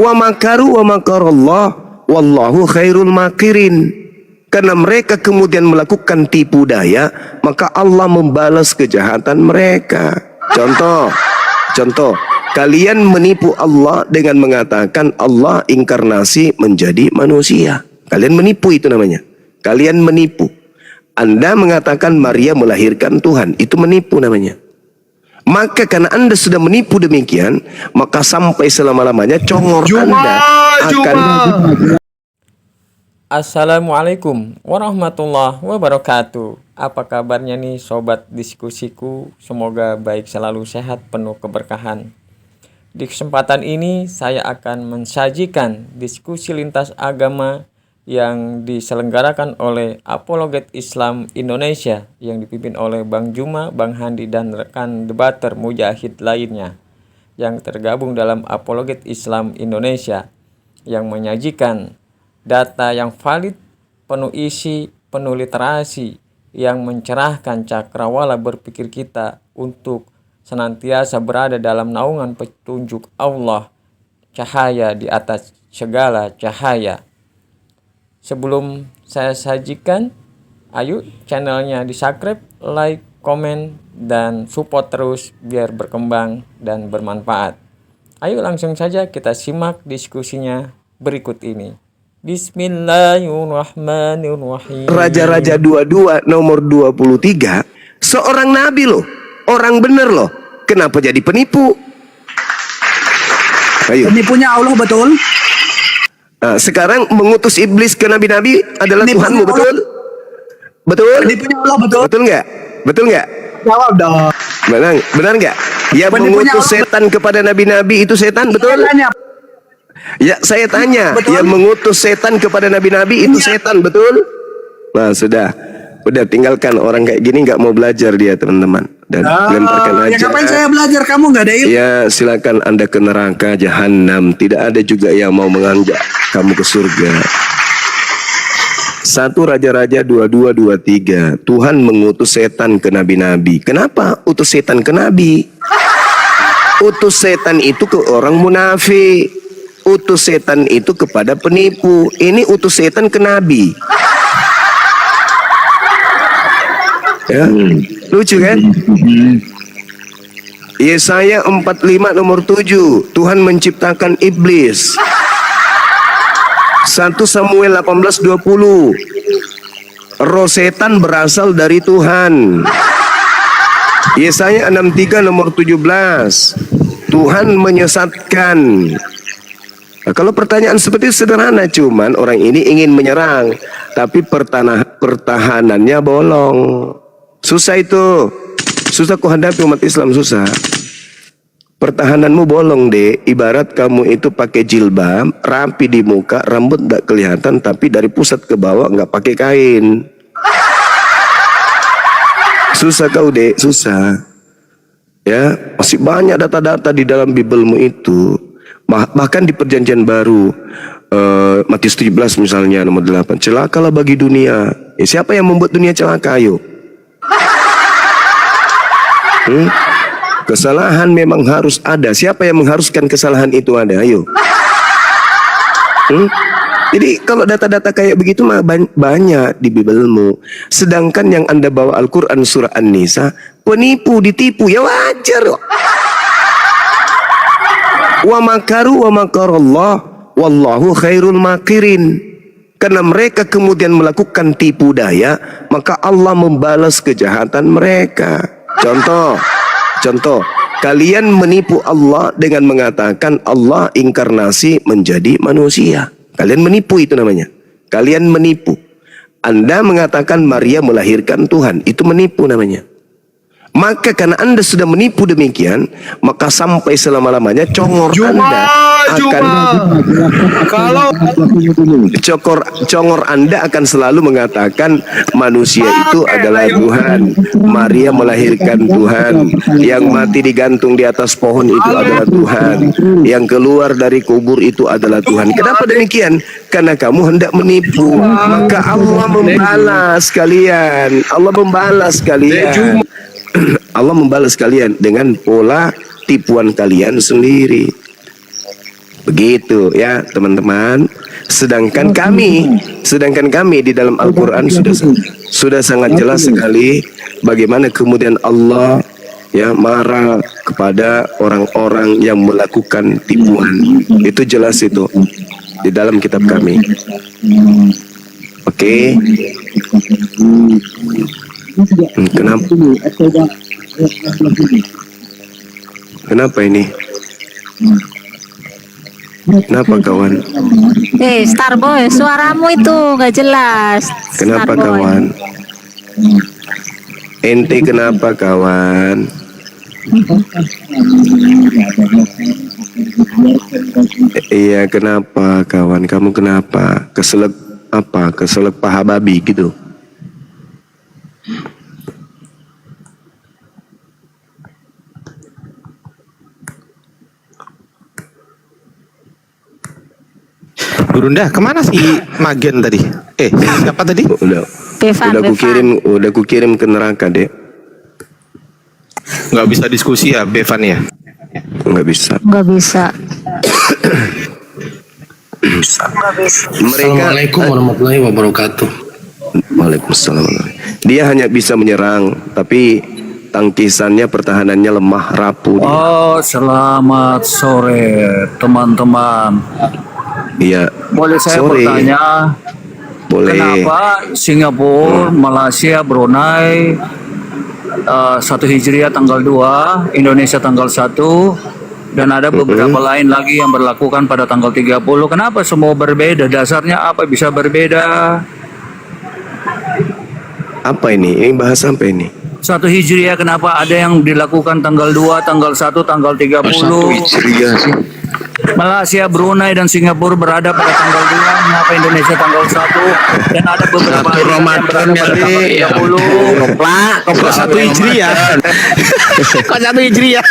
Wa makaru wa makarallah wallahu khairul makirin. Karena mereka kemudian melakukan tipu daya, maka Allah membalas kejahatan mereka. Contoh, kalian menipu Allah dengan mengatakan Allah inkarnasi menjadi manusia. Kalian menipu, itu namanya. Kalian menipu. Anda mengatakan Maria melahirkan Tuhan, itu menipu namanya. Maka karena Anda sudah menipu demikian, maka sampai selama-lamanya congor Anda akan... Assalamualaikum warahmatullahi wabarakatuh. Apa kabarnya nih sobat diskusiku? Semoga baik, selalu sehat, penuh keberkahan. Di kesempatan ini saya akan mensajikan diskusi lintas agama yang diselenggarakan oleh Apologet Islam Indonesia yang dipimpin oleh Bang Juma, Bang Handi, dan rekan debater mujahid lainnya yang tergabung dalam Apologet Islam Indonesia yang menyajikan data yang valid, penuh isi, penuh literasi, yang mencerahkan cakrawala berpikir kita untuk senantiasa berada dalam naungan petunjuk Allah, cahaya di atas segala cahaya. Sebelum saya sajikan, ayo channelnya di-subscribe, like, komen, dan support terus biar berkembang dan bermanfaat. Ayo langsung saja kita simak diskusinya berikut ini. Bismillahirrahmanirrahim. Raja-Raja 22 nomor 23, seorang nabi loh, orang bener loh. Kenapa jadi penipu? Ayo. Penipunya Allah, betul? Sekarang mengutus iblis ke nabi-nabi adalah Tuhanmu, betul? Betul? Penipunya Allah, betul? Betul nggak? Betul nggak? Jawab dong. Benar nggak? Ya, mengutus setan kepada nabi-nabi itu setan, betul? Ya, saya tanya, betul? yang mengutus setan kepada nabi-nabi itu setan, betul? Nah, sudah tinggalkan orang kayak gini, nggak mau belajar dia, teman-teman, dan lemparkan aja. Ya ngapain saya belajar, kamu nggak ada ilmu? Ya, silakan Anda ke neraka jahanam. Tidak ada juga yang mau mengajak kamu ke surga. 1 Raja-Raja 22:23, Tuhan mengutus setan ke nabi-nabi. Kenapa utus setan ke nabi? Utus setan itu ke orang munafik. Utus setan itu kepada penipu. Ini utus setan ke nabi. Ya, lucu kan? Yesaya 45 nomor 7, Tuhan menciptakan iblis. 1 Samuel 18:20, roh setan berasal dari Tuhan. Yesaya 63 nomor 17, Tuhan menyesatkan. Nah, kalau pertanyaan seperti itu sederhana, cuman orang ini ingin menyerang, tapi pertahanannya bolong. Susah itu, susah ku hadapi umat Islam, susah. Pertahananmu bolong deh. Ibarat kamu itu pakai jilbab, rapi di muka, rambut nggak kelihatan, tapi dari pusat ke bawah nggak pakai kain. Susah kau deh, susah. Ya, masih banyak data-data di dalam Bibelmu itu. Bahkan di perjanjian baru, Matius 17 misalnya nomor 8, celakalah bagi dunia. Ya, siapa yang membuat dunia celaka? Ayo. Kesalahan memang harus ada. Siapa yang mengharuskan kesalahan itu ada? Ayo. Jadi kalau data-data kayak begitu mah banyak di Bibelmu. Sedangkan yang Anda bawa Al-Quran surah An-Nisa, penipu, ditipu, ya wajar kok. Wa makaru wa makarallah wallahu khairul makirin. Karena mereka kemudian melakukan tipu daya, maka Allah membalas kejahatan mereka. Contoh, kalian menipu Allah dengan mengatakan Allah inkarnasi menjadi manusia. Kalian menipu, itu namanya. Kalian menipu. Anda mengatakan Maria melahirkan Tuhan, itu menipu namanya. Maka karena Anda sudah menipu demikian, maka sampai selama-lamanya congor Anda akan congor Anda akan selalu mengatakan manusia itu adalah Tuhan, Maria melahirkan Tuhan, yang mati digantung di atas pohon itu adalah Tuhan, yang keluar dari kubur itu adalah Tuhan. Kenapa demikian? Karena kamu hendak menipu. Maka Allah membalas kalian. Allah membalas kalian. Allah membalas kalian dengan pola tipuan kalian sendiri. Begitu ya teman-teman. Sedangkan kami di dalam Al-Quran sudah sangat jelas sekali bagaimana kemudian Allah ya marah kepada orang-orang yang melakukan tipuan. Itu jelas itu di dalam kitab kami. Oke. Kenapa? Kenapa ini? Kenapa kawan? Starboy, suaramu itu nggak jelas. Kenapa Starboy. kawan? Ente kenapa kawan? Iya kenapa kawan? Kamu kenapa? Keselak apa? Keselak paha babi gitu? Burunda, kemana si Magen tadi? Siapa tadi? Bevan. Udah kukirim ke neraka dek. Nggak bisa diskusi ya, Bevan ya? Nggak bisa. Nggak bisa. Mereka Assalamualaikum warahmatullahi wabarakatuh. Waalaikumsalam. Dia hanya bisa menyerang, tapi tangkisannya, pertahanannya lemah, rapuh. Dia. Oh, selamat sore teman-teman. Iya. Boleh saya Sore. bertanya, Boleh. kenapa Singapura, Malaysia, Brunei 1 Hijriah tanggal 2, Indonesia tanggal 1, dan ada beberapa lain lagi yang berlakukan pada tanggal 30. Kenapa semua berbeda? Dasarnya apa bisa berbeda? Apa ini? Ini bahasa apa ini? 1 Hijriah kenapa ada yang dilakukan tanggal 2, tanggal 1, tanggal 30? Malaysia, Brunei, dan Singapura berada pada tanggal 2, mengapa Indonesia tanggal 1, dan ada beberapa yang berada pada tanggal 30. Kok 1 Hijriah? Kok 1 Hijriah?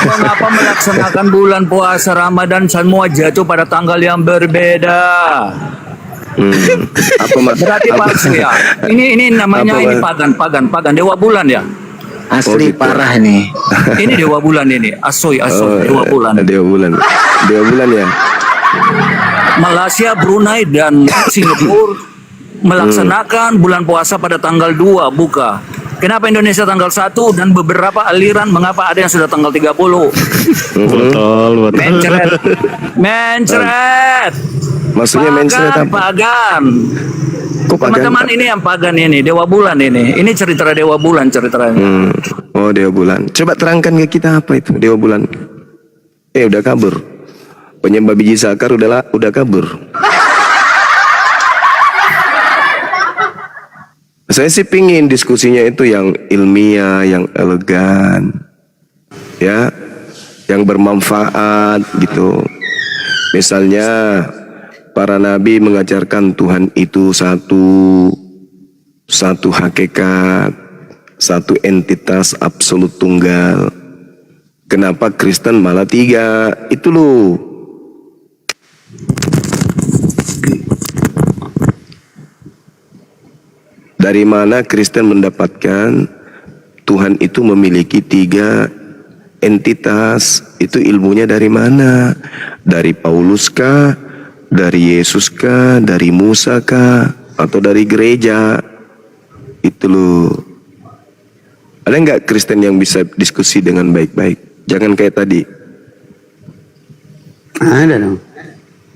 Mengapa melaksanakan bulan puasa Ramadan semua jatuh pada tanggal yang berbeda? Apa Berarti palsu ya. Ini namanya pagan dewa bulan ya. Asli parah nih. Ini dewa bulan ini, asoy dewa bulan. Dewa bulan ya. Malaysia, Brunei, dan Singapura melaksanakan bulan puasa pada tanggal 2 buka. Kenapa Indonesia tanggal 1 dan beberapa aliran mengapa ada yang sudah tanggal 30? Betul. Mencret. Maksudnya mencret apa? Pagan. Kok pagan? Teman-teman ini yang pagan ini, dewa bulan ini. Ini cerita dewa bulan ceritanya. Oh dewa bulan. Coba terangkan ke kita apa itu dewa bulan? Udah kabur. Penyembah biji sakar udah kabur. Saya sih pingin diskusinya itu yang ilmiah, yang elegan, ya, yang bermanfaat gitu. Misalnya para nabi mengajarkan Tuhan itu satu hakikat, satu entitas absolut tunggal. Kenapa Kristen malah 3? Itu loh. Dari mana Kristen mendapatkan Tuhan itu memiliki 3 entitas? Itu ilmunya dari mana? Dari Paulus kah? Dari Yesus kah? Dari Musa kah? Atau dari gereja? Itu loh. Ada nggak Kristen yang bisa diskusi dengan baik-baik? Jangan kayak tadi. Ada dong.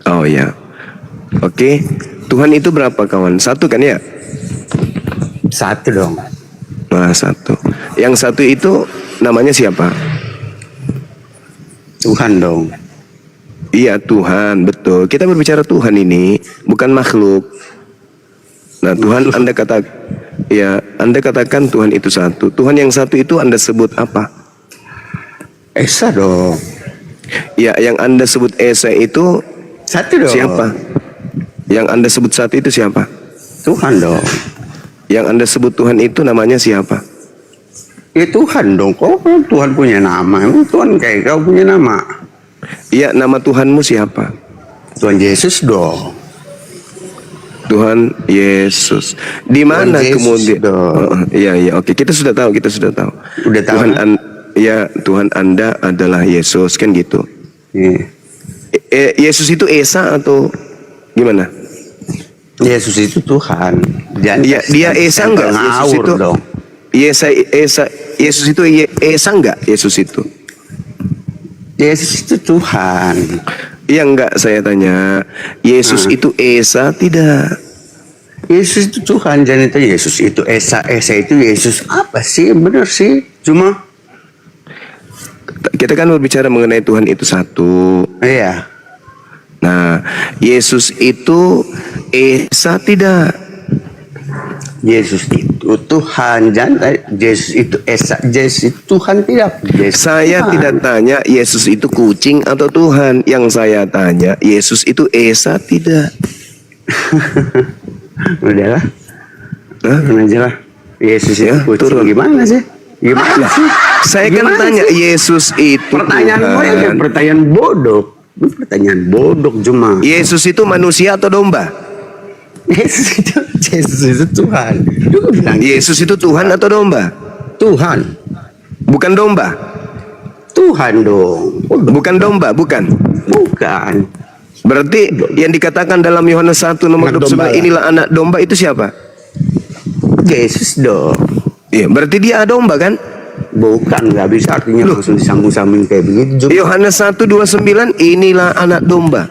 Oh ya. Oke. Tuhan itu berapa kawan? 1 kan ya? 1 dong. Nah 1. Yang 1 itu namanya siapa? Tuhan dong. Iya Tuhan, betul. Kita berbicara Tuhan ini bukan makhluk. Nah Tuhan Anda katakan Tuhan itu 1. Tuhan yang 1 itu Anda sebut apa? Esa dong. Ya yang Anda sebut Esa itu 1 dong. siapa? Yang Anda sebut 1 itu siapa? Tuhan dong. Yang Anda sebut Tuhan itu namanya siapa? Ya Tuhan dong. Kok Tuhan punya nama? Emang Tuhan kayak kau punya nama? Iya nama Tuhanmu siapa? Tuhan Yesus dong. Tuhan Yesus. Di mana Tuhan Yesus kemudian? dong. Iya, oke. Kita sudah tahu. Udah tahu. ya Tuhan Anda adalah Yesus, kan gitu. Iya. Yesus itu Esa atau gimana? Yesus itu Tuhan. Dia Esa enggak? Yesus itu dong. Yesus itu Esa enggak? Yesus itu. Yesus itu Tuhan. Iya enggak, saya tanya. Yesus itu Esa tidak? Yesus itu Tuhan, jangan itu Yesus itu Esa itu Yesus apa sih? Benar sih. Cuma kita kan berbicara mengenai Tuhan itu satu. iya. Nah, Yesus itu Esa tidak? Yesus itu Tuhan, jangan Yesus itu Esa, Yesus itu Tuhan tidak. Yesus Saya Tuhan. tidak tanya Yesus itu kucing atau Tuhan. Yang saya tanya Yesus itu Esa tidak? Udahlah. Turun aja lah. Yesus itu Ya, kucing. turun. Gimana sih? Gimana sih? Saya kan Gimana tanya sih? Yesus itu Pertanyaan gue Tuhan. yang pertanyaan bodoh. Ini pertanyaan bodoh cuma. Yesus itu manusia atau domba? Yesus itu Tuhan. Lu bilang Yesus itu Tuhan atau domba? Tuhan. Bukan domba. Tuhan dong. Bodoh. Bukan domba, bukan. Bukan. Berarti yang dikatakan dalam Yohanes 1 nomor Anak domba 29 lah. inilah anak domba itu siapa? Yesus dong. Iya, berarti dia domba kan? Bukan, nggak bisa artinya langsung disambung-sambung kayak begitu. Yohanes 1:29 inilah anak domba.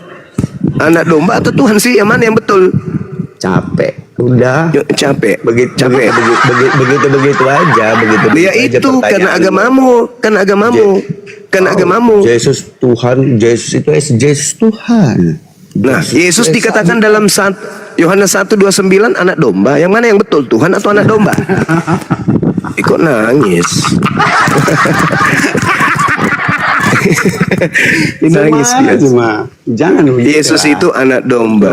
Anak domba atau Tuhan sih? Yang mana yang betul? Capek. Udah. Capek. Begitu Capek. begitu aja, begitu. Ya itu karena agamamu, karena agamamu. Yesus Tuhan, Yesus itu Yesus Tuhan. Nah, Yesus dikatakan dalam Yohanes 1:29 anak domba. Yang mana yang betul, Tuhan atau anak domba? Kok nangis? Nangis dia. Cuma jangan Yesus itu anak domba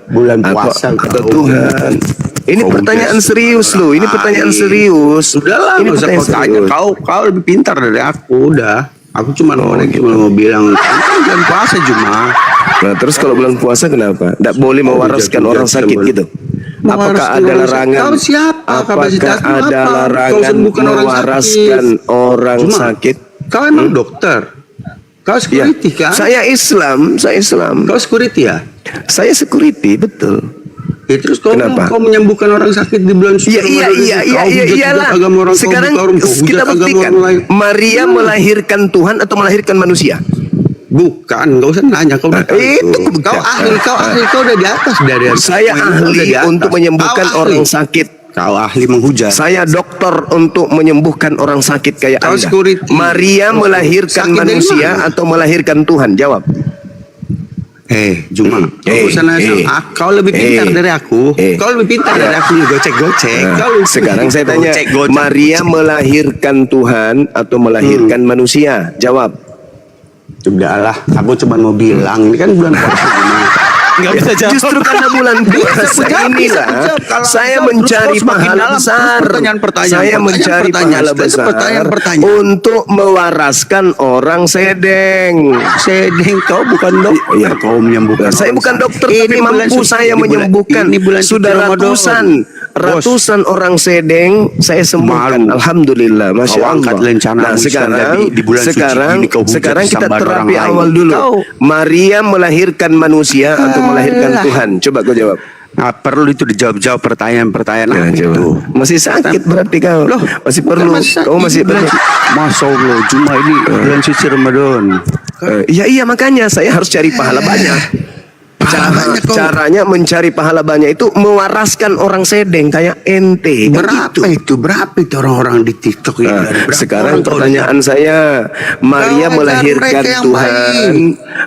bulan puasa atau kau. Tuhan. Ini Kau pertanyaan Yesus serius loh. Ini pertanyaan serius. Sudahlah, Ini nggak usah pertanyaan kau tanya. serius. Kau lebih pintar dari aku. Udah. Aku cuma mau bilang kan bulan puasa cuma. Nah, terus kalau bulan puasa kenapa? Tidak boleh mewaraskan orang sakit gitu. Apakah ada larangan? Kau siapa? Apakah Kapasitasmu ada apa? Kau larangan sembuhkan orang mewaraskan sakit. orang Cuma, sakit? Kau emang dokter? Kau Ya, security kan? saya Islam. Kau security ya? Saya security, betul. Ya, terus kau Kenapa? kau menyembuhkan orang sakit di bulan suci Iya, Ramadan iya, itu. iya, Kau iya, hujat-hujat iyalah. agama orang, kau Sekarang buka orang, kau hujat kita agama buktikan. orang lain. Maria melahirkan Tuhan atau melahirkan manusia? Bukan, nggak usah nanya kau udah tahu itu itu. bukan. Kau ahli, kau udah di atas dari Saya ahli untuk menyembuhkan orang sakit. Kau ahli menghujat. Saya dokter untuk menyembuhkan orang sakit kayak Kau Anda. security. Maria melahirkan Sakit dari manusia mana? atau melahirkan Tuhan? Jawab. Cuma kau usah nanya. Kau lebih pintar dari aku. Kau lebih pintar dari aku gocek-gocek. Kau Sekarang saya tanya, gocek-gocek. Maria melahirkan Tuhan atau melahirkan manusia? Jawab. Sudahlah, aku cuma mau bilang ini kan bulan puasa gimana? Nggak bisa jawab. Justru karena bulan puasa inilah saya mencari pahala besar. Saya mencari pahala besar untuk mewaraskan orang sedeng. Sedeng, kau bukan dokter. Iya. Kau menyembuhkan. Saya orang bukan sakit. dokter, Ini tapi bulan mampu suci, saya ini bulan- menyembuhkan. ini bulan suci Sudah Ramadan. ratusan orang sedeng saya sembuhkan. Malu. Alhamdulillah, masya Kau angkat Allah. lencana Nah, Islam sekarang, tadi di bulan suci sekarang, gini kau hujat sekarang kita kesambahan orang terapi lain. awal dulu. Kau- Maria melahirkan manusia atau melahirkan Tuhan? Coba kau jawab. Nah, perlu itu dijawab pertanyaan-pertanyaan Ya, itu. jawab. Masih sakit berarti kau. Loh, Masih perlu. Kau masih perlu. Masya Allah, cuma ini bulan suci Ramadan. Iya makanya saya harus cari pahala banyak. Caranya mencari pahala banyak itu mewaraskan orang sedeng kayak ente. Kan gitu. Berapa itu orang-orang di TikTok ini? Nah, Berapa sekarang orang kau pertanyaan saya, Maria Kau melahirkan ajar mereka yang Tuhan, Bukan,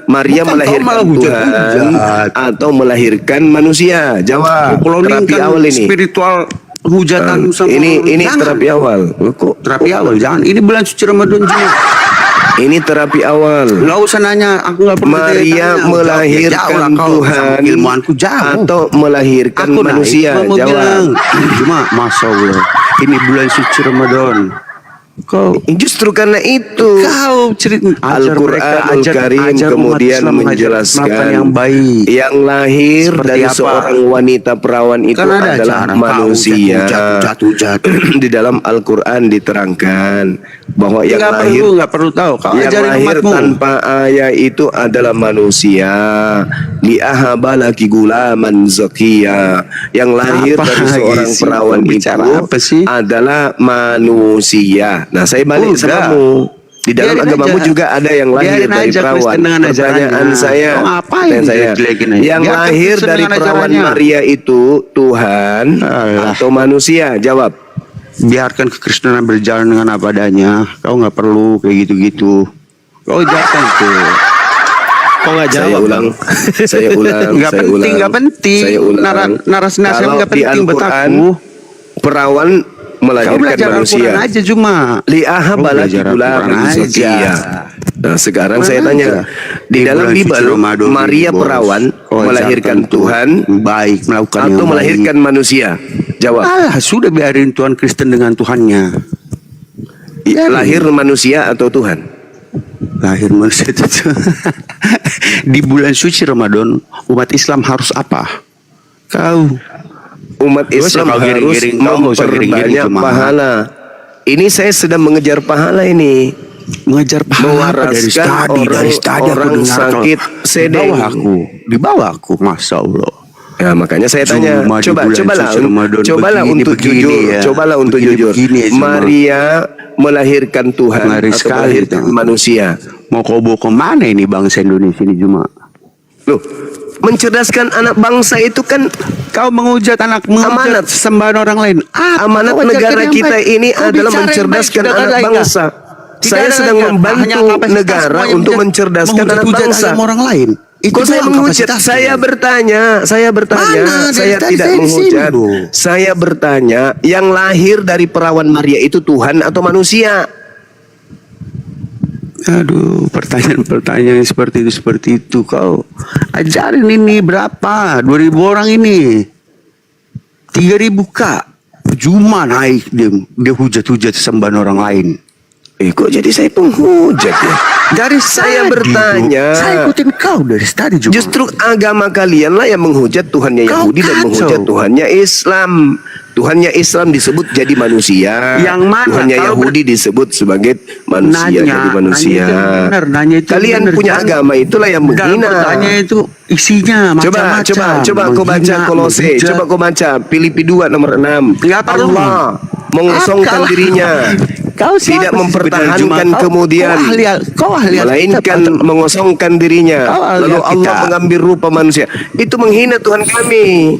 Maria kau melahirkan malah Tuhan hujat-hujat. atau melahirkan manusia? Jawab. Terapi awal ini. spiritual hujatan sama Ini Jangan. terapi awal. Kok Terapi awal, jangan. Ini bulan suci Ramadan juga. ini terapi awal? Nggak usah nanya, aku nggak perlu Maria tanya. melahirkan Jauh lah kau, Tuhan sama ilmuanku jauh. atau melahirkan Aku manusia? naik, cuma mau Jawab. bilang. Cuma Masya Allah, ini bulan suci Ramadan. Kau Justru karena itu cerita Al-Quranul Karim kemudian menjelaskan yang baik. yang lahir Seperti dari apa? seorang wanita perawan itu Kan ada adalah cara, manusia. jatuh. Di dalam Al-Quran diterangkan bahwa yang Nggak perlu tahu. Kau yang ajarin lahir umatmu. tanpa ayah itu adalah manusia. Li'ahaba laki gulaman zakiya. Yang lahir Apa dari seorang isi? perawan Kau itu bicara apa sih? adalah manusia. Nah, saya balik Udah. samamu. Di dalam Biarin agamamu aja. juga ada yang lahir Biarin dari aja perawan. Kristen dengan Pertanyaan ajarannya. saya, Kau ngapain pertanyaan saya, jelek-jelekin aja? yang Biarkan lahir Kristen dari dengan perawan ajarannya. Maria itu Tuhan Alah. atau manusia? Jawab. Biarkan kekristenan berjalan dengan apa adanya. Kau nggak perlu kayak gitu-gitu. Kau jangan tuh. Kok nggak Saya jawab ulang, bang? saya ulang, Nggak saya penting, ulang. nggak penting. Saya ulang. Narasi-narasi Kalau nggak di penting buat Al-Quran, aku. perawan Kau melahirkan belajar manusia. Al-Quran aja cuma. Li'aha Kau balaki belajar gula Al-Quran zakiya. aja. Nah, sekarang Mana saya aja. tanya, di dalam bulan suci Bible Ramadan Maria ini, bos. perawan Kau melahirkan ajarkan tuh. Tuhan Baik, melakukan atau yang melahirkan manusia? Jawab. Alah, sudah biarin Tuhan Kristen dengan Tuhannya. Biarin. Lahir manusia atau Tuhan? Lahir manusia itu. Di bulan suci Ramadan, umat Islam harus apa? Kau Umat Gak usah Islam kau harus giring-giring, kau gak usah giring-giring memperbanyak cuma. pahala. Ini saya sedang mengejar pahala ini. mengejar pahala apa? Dari tadi aku orang dengar sakit sedeng. di bawah aku, masya Allah. Ya, makanya saya tanya, Cuma di bulan cobalah suci Ramadan untuk begini jujur, ya. cobalah untuk jujur. Begini ya, cuma. Maria melahirkan Tuhan Ngeri atau sekali melahirkan itu. manusia. Mau kau bawa kemana ini bangsa Indonesia ini Juma? Loh, mencerdaskan anak bangsa itu kan Kau menghujat Amanat. sembahan orang lain. amanat Kau ajarkan negara yang kita baik. ini Kau adalah bicara yang baik, mencerdaskan sudah anak ada enggak? bangsa. Tidak Saya ada sedang enggak? membantu Hanya kapasitas negara semuanya untuk mencerdaskan anak menghujat bangsa. agama orang lain. Itu Kok saya doang menghujat? kapasitasnya. Saya bertanya, Mana? Dari saya tadi tidak saya di menghujat. sini, loh. Saya bertanya, yang lahir dari perawan Maria itu Tuhan atau manusia? Aduh, pertanyaan-pertanyaan seperti itu kau ajarin ini berapa? 2.000 orang ini. 3.000 kak. Cuma naik dia hujat-hujat sembahan orang lain. Kok jadi saya penghujat ya? Dari Saya tadi, bertanya. Bro. Saya ikutin kau dari tadi juga. Justru agama kalian lah yang menghujat Tuhannya Kau Yahudi dan kacau. menghujat Tuhannya Islam. Tuhannya Islam disebut jadi manusia. Yang mana? Tuhannya Kalau Yahudi disebut sebagai manusia jadi manusia. Nanya itu benar, nanya itu Kalian benar. punya Jangan- agama itulah yang Dalam menghina. pertanyaan itu isinya macam-macam. Coba kau baca Menghina, Kolose, menghujat. coba kau baca Filipi 2 nomor 6. Nggak perlu. Allah mengosongkan Apa? dirinya. Kau Tidak siapa sih mempertahankan sebenarnya, Juma? kemudian, Kau ahli melainkan Alkitab atau- mengosongkan dirinya. Kau ahli Lalu Alkitab. Allah mengambil rupa manusia. Itu menghina Tuhan kami.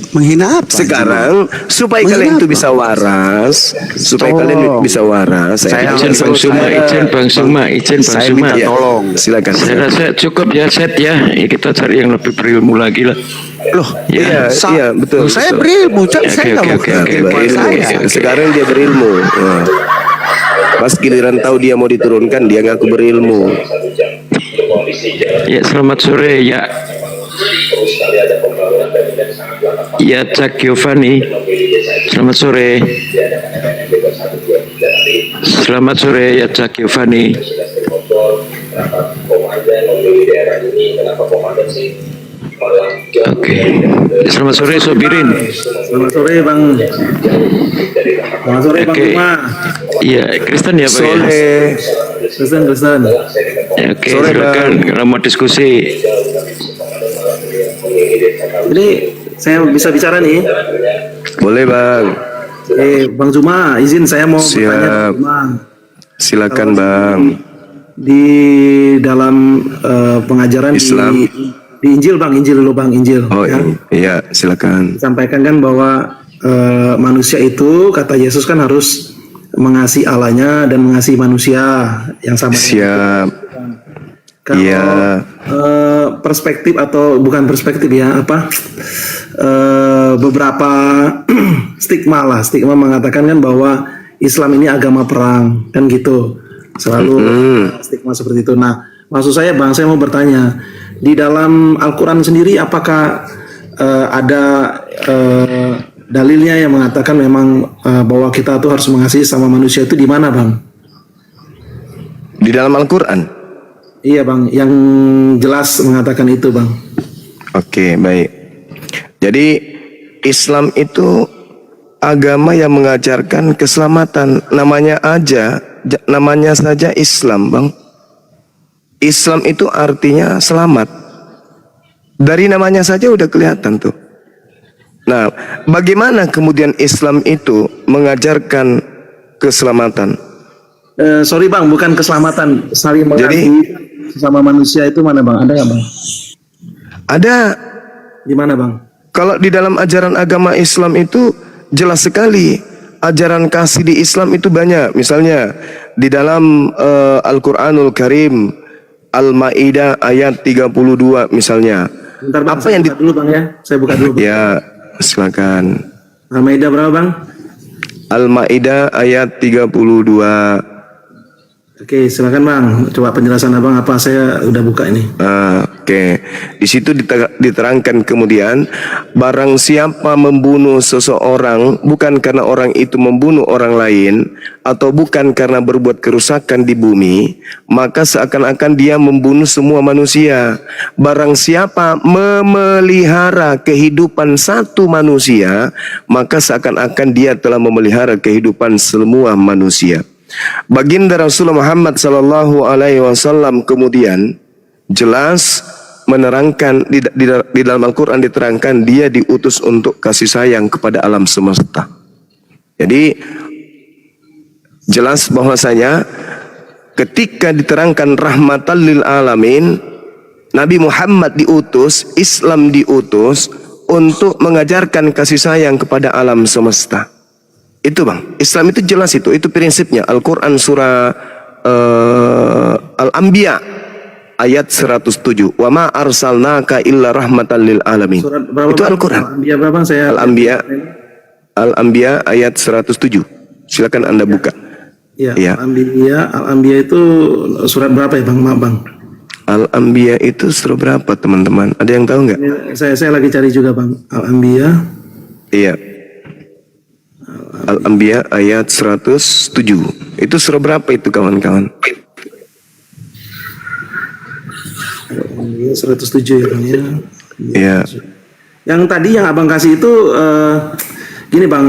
menghina apa? Sekarang supaya kalian itu bisa waras, supaya kalian bisa waras. Saya Izin Bang Suma, izin Bang Suma, izin Bang Saya Suma. minta tolong. Silakan. Saya rasa cukup ya set ya. Kita cari yang lebih berilmu lagi lah. Loh, Ya. Iya, betul. Saya betul. berilmu, Oke, saya nggak oke, mau oke, Nah, oke, dia berilmu. oke. Sekarang dia berilmu. Nah. Pas giliran tahu dia mau diturunkan, dia ngaku berilmu. Ya selamat sore ya. Ya Cak Giovanni. Selamat sore. Selamat sore ya Cak Giovanni. Oke. Selamat sore Sobirin. Selamat sore Bang. Selamat sore Bang Oke. Uma. Iya, Kristen ya Pak ya. Sore. Kristen. Ya, oke, Sore, silakan kalau mau diskusi. Jadi saya bisa bicara nih. Boleh bang. Bang Zuma, izin saya mau Siap. bertanya Bang. Silakan bang. Di dalam pengajaran Islam. di Injil Bang, Injil dulu Bang, Injil. Oh ya. iya, silakan. Disampaikan kan bahwa manusia itu kata Yesus kan harus mengasihi Allahnya dan mengasihi manusia yang sama. Siap. Kalau Iya. perspektif atau bukan perspektif ya apa beberapa stigma mengatakan kan bahwa Islam ini agama perang kan gitu selalu stigma seperti itu. Nah maksud saya Bang, saya mau bertanya di dalam Al-Quran sendiri apakah ada dalilnya yang mengatakan memang bahwa kita tuh harus mengasihi sama manusia itu di mana Bang? Di dalam Al-Quran. Iya bang, yang jelas mengatakan itu bang. Oke, baik. Jadi Islam itu agama yang mengajarkan keselamatan. Namanya saja Islam, bang. Islam itu artinya selamat. Dari namanya saja udah kelihatan tuh. Nah, bagaimana kemudian Islam itu mengajarkan keselamatan? Sorry bang, bukan keselamatan, saling mengasihi sesama manusia itu mana bang? Ada nggak bang? Ada. Di mana bang? Kalau di dalam ajaran agama Islam itu jelas sekali. Ajaran kasih di Islam itu banyak. Misalnya di dalam Al-Qur'anul Karim, Al-Maidah ayat 32 misalnya. Bentar bang, Apa yang buka dulu bang ya? Saya buka dulu bang. Ya, silakan. Al-Maidah berapa bang? Al-Maidah ayat 32. Oke, silakan bang. Coba penjelasan abang apa? Saya udah buka ini. Oke. Di situ diterangkan kemudian, barang siapa membunuh seseorang bukan karena orang itu membunuh orang lain atau bukan karena berbuat kerusakan di bumi, maka seakan-akan dia membunuh semua manusia. Barang siapa memelihara kehidupan satu manusia, maka seakan-akan dia telah memelihara kehidupan semua manusia. Baginda Rasulullah Muhammad sallallahu alaihi wasallam kemudian jelas menerangkan di dalam Al-Qur'an diterangkan dia diutus untuk kasih sayang kepada alam semesta. Jadi jelas bahwasanya ketika diterangkan rahmatan lil alamin, Nabi Muhammad diutus, Islam diutus untuk mengajarkan kasih sayang kepada alam semesta. Itu bang, Islam itu jelas itu prinsipnya. Al-Quran surah Al-Anbiya ayat 107. Wa ma arsalnaka illa rahmatan lil alamin. Itu Al-Quran. Al-Anbiya berapa? Al-Anbiya ayat 107. Silakan Anda buka. Ya. Al-Anbiya itu surat berapa ya bang? Maaf bang. Al-Anbiya itu surah berapa teman-teman? Ada yang tahu nggak? Saya lagi cari juga bang. Al-Anbiya. Iya. Al-Anbiya ayat 107. Itu surah berapa itu kawan-kawan? Al-Anbiya 107 ya bang ya. Iya. Yang tadi yang abang kasih itu gini bang,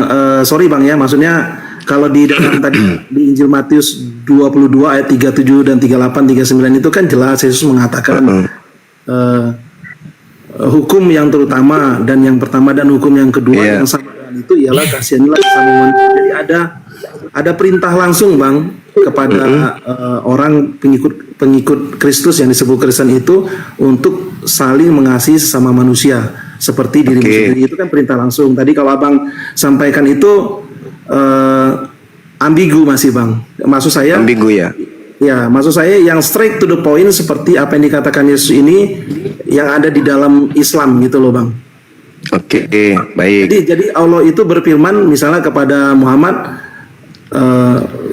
sorry bang ya, maksudnya kalau di dalam tadi di Injil Matius 22 ayat 37 dan 38 39 itu kan jelas Yesus mengatakan hukum yang terutama dan yang pertama dan hukum yang kedua yang sama dengan itu ialah kasihanilah sesama manusia. Jadi ada perintah langsung bang kepada orang pengikut Kristus yang disebut Kristen itu untuk saling mengasihi sesama manusia seperti dirimu sendiri. Itu kan perintah langsung. Tadi kalau abang sampaikan itu ambigu masih bang. Maksud saya ambigu ya. Ya, maksud saya yang straight to the point seperti apa yang dikatakan Yesus ini yang ada di dalam Islam gitu loh bang. Oke, baik. Jadi Allah itu berfirman misalnya kepada Muhammad